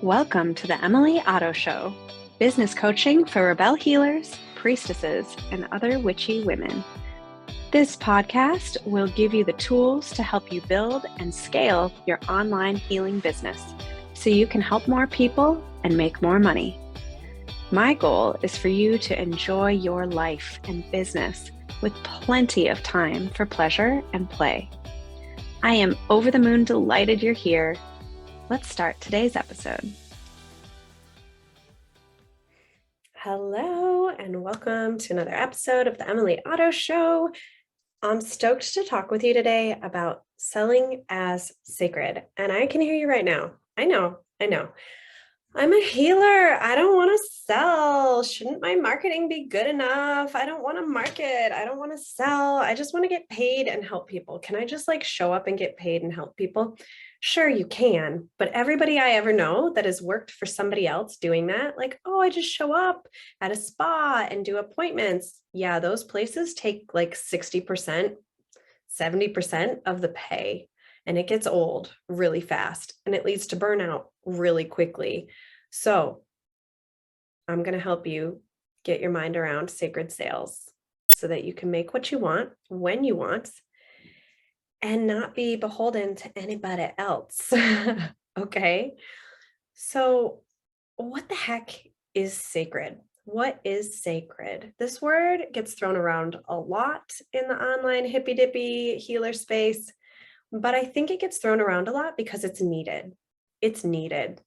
Welcome to the Emily Otto Show, business coaching for rebel healers, priestesses, and other witchy women. This podcast will give you the tools to help you build and scale your online healing business so you can help more people and make more money. My goal is for you to enjoy your life and business with plenty of time for pleasure and play. I am over the moon delighted you're here. Let's start today's episode. Hello, and welcome to another episode of the Emily Otto Show. I'm stoked to talk with you today about selling as sacred. And I can hear you right now. I know. I'm a healer. I don't want to sell. Shouldn't my marketing be good enough? I don't want to market. I don't want to sell. I just want to get paid and help people. Can I just show up and get paid and help people? Sure, you can. But everybody I ever know that has worked for somebody else doing that, I just show up at a spa and do appointments. Yeah, those places take 60%, 70% of the pay. And it gets old really fast and it leads to burnout really quickly. So I'm going to help you get your mind around sacred sales so that you can make what you want, when you want, and not be beholden to anybody else. Okay. So what the heck is sacred? What is sacred? This word gets thrown around a lot in the online hippy dippy healer space. But I think it gets thrown around a lot because it's needed. It's needed.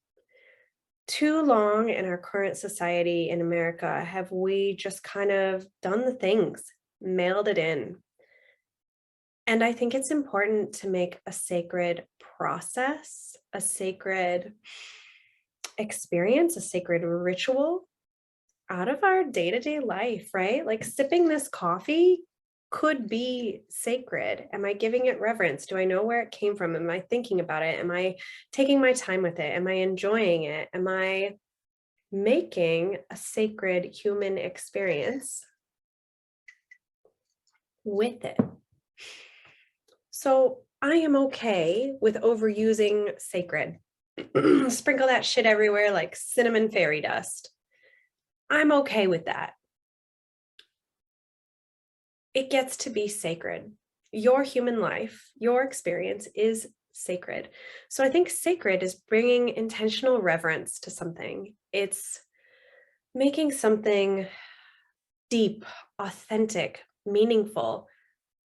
Too long in our current society in America have we just kind of done the things, mailed it in. And I think it's important to make a sacred process, a sacred experience, a sacred ritual out of our day-to-day life, right? Like sipping this coffee could be sacred. Am I giving it reverence? Do I know where it came from? Am I thinking about it? Am I taking my time with it? Am I enjoying it? Am I making a sacred human experience with it? So I am okay with overusing sacred. Sprinkle that shit everywhere like cinnamon fairy dust. I'm okay with that. It gets to be sacred. Your human life, your experience is sacred. So I think sacred is bringing intentional reverence to something. It's making something deep, authentic, meaningful.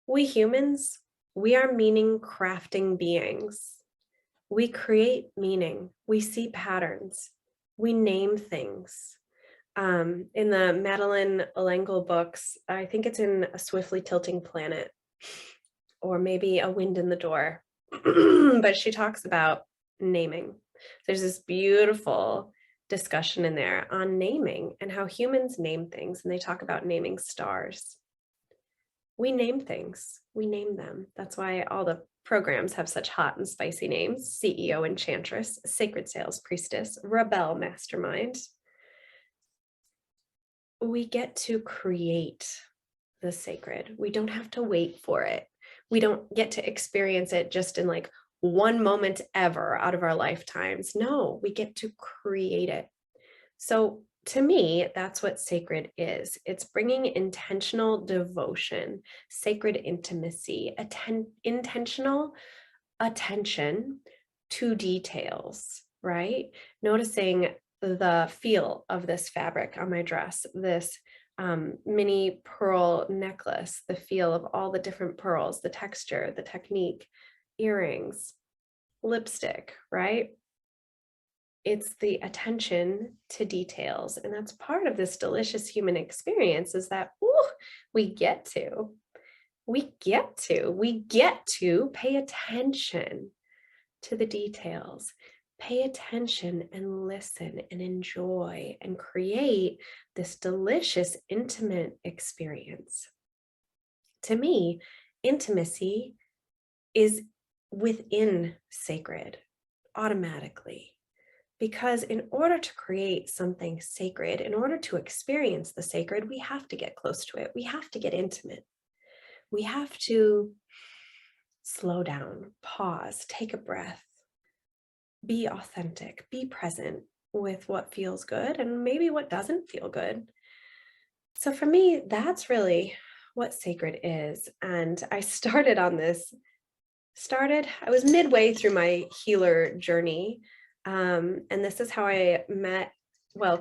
We humans, we are meaning crafting beings. We create meaning. We see patterns. We name things. In the Madeline L'Engle books, I think it's in A Swiftly Tilting Planet, or maybe A Wind in the Door, but she talks about naming. There's this beautiful discussion in there on naming and how humans name things, and they talk about naming stars. We name things, we name them. That's why all the programs have such hot and spicy names: CEO Enchantress, Sacred Sales Priestess, Rebel Mastermind. We get to create the sacred. We don't have to wait for it. We don't get to experience it just in one moment ever out of our lifetimes. No, we get to create it. So to me, that's what sacred is. It's bringing intentional devotion, sacred intimacy, intentional attention to details, right? Noticing the feel of this fabric on my dress, this mini pearl necklace, the feel of all the different pearls, the texture, the technique, earrings, lipstick, right? It's the attention to details. And that's part of this delicious human experience, is that we get to pay attention to the details. Pay attention and listen and enjoy and create this delicious, intimate experience. To me, intimacy is within sacred automatically, because in order to create something sacred, in order to experience the sacred, we have to get close to it. We have to get intimate. We have to slow down, pause, take a breath, be authentic, be present with what feels good and maybe what doesn't feel good. So for me, that's really what sacred is. And I started on this, I was midway through my healer journey. And this is how I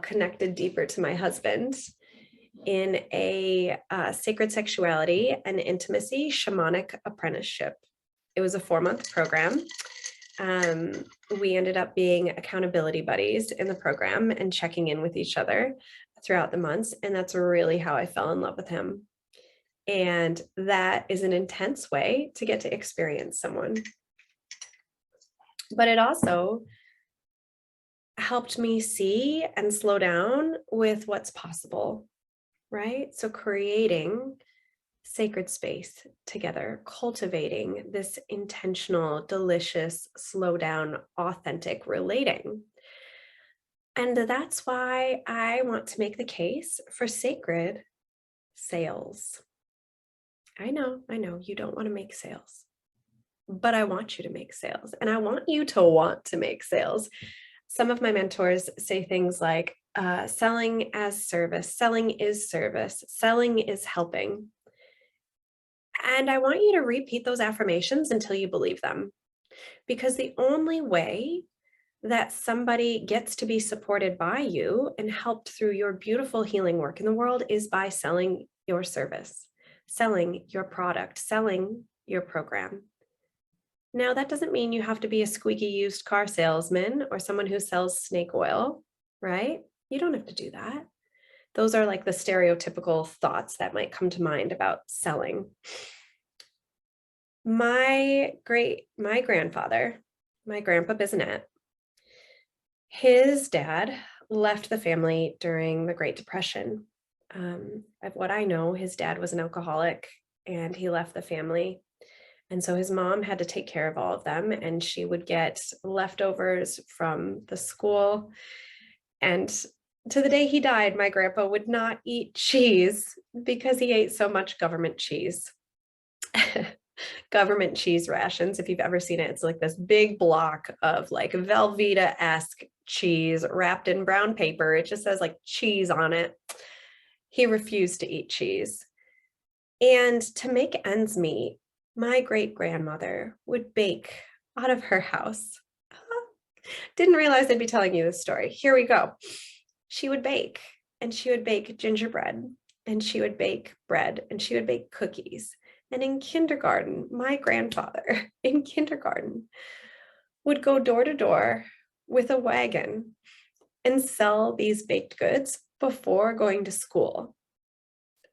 connected deeper to my husband in a sacred sexuality and intimacy shamanic apprenticeship. It was a 4-month program. We ended up being accountability buddies in the program and checking in with each other throughout the months. And that's really how I fell in love with him. And that is an intense way to get to experience someone. But it also helped me see and slow down with what's possible, right? So creating sacred space together, cultivating this intentional, delicious, slow down, authentic relating. And that's why I want to make the case for sacred sales. I know you don't want to make sales, but I want you to make sales and I want you to want to make sales. Some of my mentors say things like selling as service, selling is service, selling is helping. And I want you to repeat those affirmations until you believe them, because the only way that somebody gets to be supported by you and helped through your beautiful healing work in the world is by selling your service, selling your product, selling your program. Now, that doesn't mean you have to be a squeaky used car salesman or someone who sells snake oil, right? You don't have to do that. Those are like the stereotypical thoughts that might come to mind about selling. My grandfather, my grandpa Bisonet, his dad left the family during the Great Depression. Of what I know, his dad was an alcoholic and he left the family. And so his mom had to take care of all of them, and she would get leftovers from the school. And to the day he died, my grandpa would not eat cheese because he ate so much government cheese. Government cheese rations, if you've ever seen it, it's like this big block of like Velveeta-esque cheese wrapped in brown paper. It just says like cheese on it. He refused to eat cheese. And to make ends meet, my great-grandmother would bake out of her house. Didn't realize I'd be telling you this story. Here we go. She would bake, and she would bake gingerbread, and she would bake bread, and she would bake cookies. And in kindergarten, my grandfather in kindergarten would go door to door with a wagon and sell these baked goods before going to school.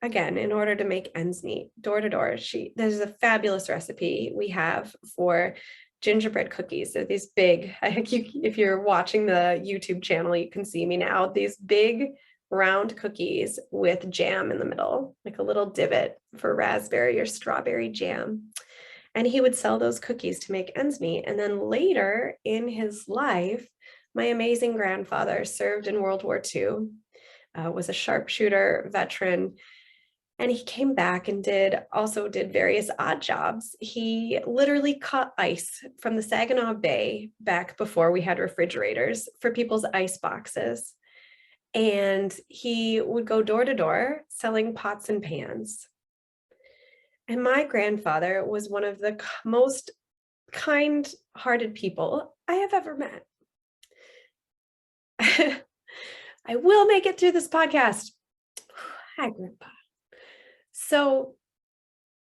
Again, in order to make ends meet, door to door. There's a fabulous recipe we have for gingerbread cookies. They're these big, if you're watching the YouTube channel, you can see me now, these big round cookies with jam in the middle, like a little divot for raspberry or strawberry jam. And he would sell those cookies to make ends meet. And then later in his life, my amazing grandfather served in World War II, was a sharpshooter veteran. And he came back and did various odd jobs. He literally cut ice from the Saginaw Bay back before we had refrigerators for people's ice boxes. And he would go door to door selling pots and pans. And my grandfather was one of the most kind-hearted people I have ever met. I will make it through this podcast. Hi, Grandpa. So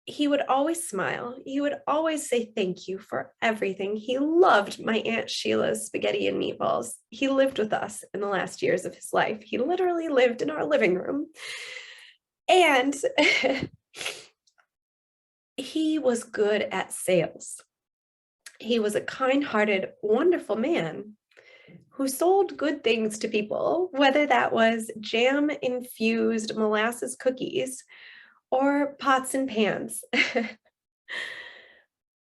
he would always smile. He would always say thank you for everything. He loved my Aunt Sheila's spaghetti and meatballs. He lived with us in the last years of his life. He literally lived in our living room. And he was good at sales. He was a kind-hearted, wonderful man who sold good things to people, whether that was jam-infused molasses cookies or pots and pans.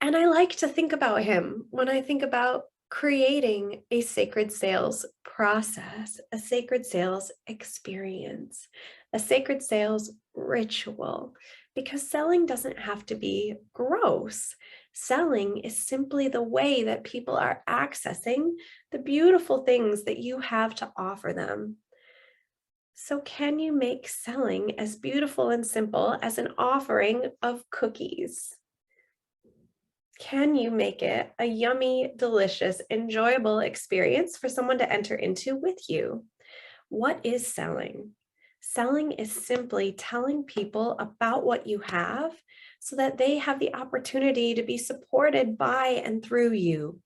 And I like to think about him when I think about creating a sacred sales process, a sacred sales experience, a sacred sales ritual, because selling doesn't have to be gross. Selling is simply the way that people are accessing the beautiful things that you have to offer them. So, can you make selling as beautiful and simple as an offering of cookies? Can you make it a yummy, delicious, enjoyable experience for someone to enter into with you? What is selling? Selling is simply telling people about what you have so that they have the opportunity to be supported by and through you.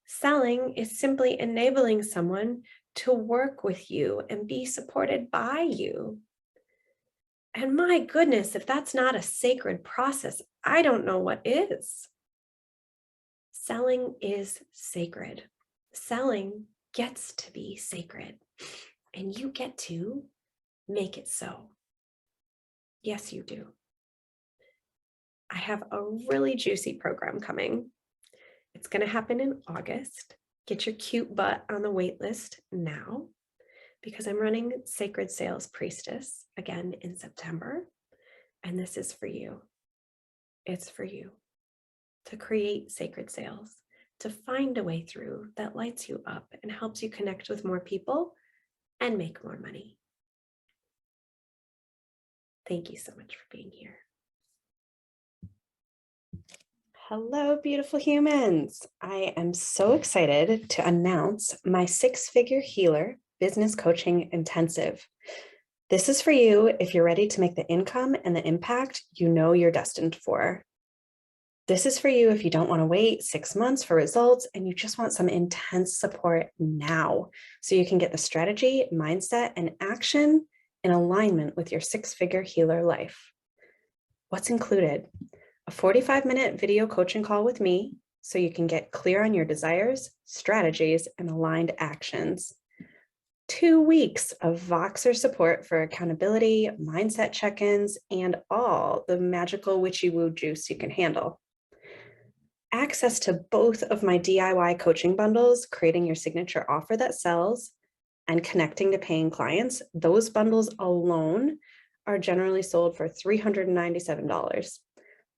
Selling is simply enabling someone to work with you and be supported by you. And my goodness, if that's not a sacred process, I don't know what is. Selling is sacred. Selling gets to be sacred, and you get to make it so. Yes, you do. I have a really juicy program coming. It's going to happen in August. Get your cute butt on the wait list now, because I'm running Sacred Sales Priestess again in September. And this is for you. It's for you to create sacred sales, to find a way through that lights you up and helps you connect with more people and make more money. Thank you so much for being here. Hello, beautiful humans. I am so excited to announce my 6-figure healer business coaching intensive. This is for you if you're ready to make the income and the impact you know you're destined for. This is for you if you don't want to wait 6 months for results and you just want some intense support now so you can get the strategy, mindset, and action in alignment with your 6-figure healer life. What's included? A 45-minute video coaching call with me so you can get clear on your desires, strategies, and aligned actions. 2 weeks of Voxer support for accountability, mindset check-ins, and all the magical witchy woo juice you can handle. Access to both of my DIY coaching bundles, creating your signature offer that sells, and connecting to paying clients. Those bundles alone are generally sold for $397.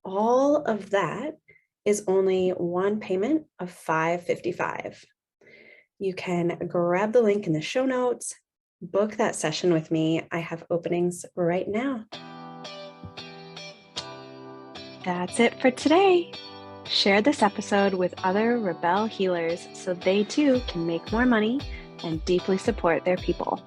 All of that is only one payment of $555. You can grab the link in the show notes, book that session with me. I have openings right now. That's it for today. Share this episode with other Rebel healers so they too can make more money and deeply support their people.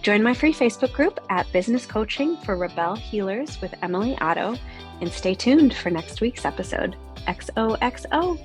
Join my free Facebook group at Business Coaching for Rebel Healers with Emily Otto, and stay tuned for next week's episode. XOXO.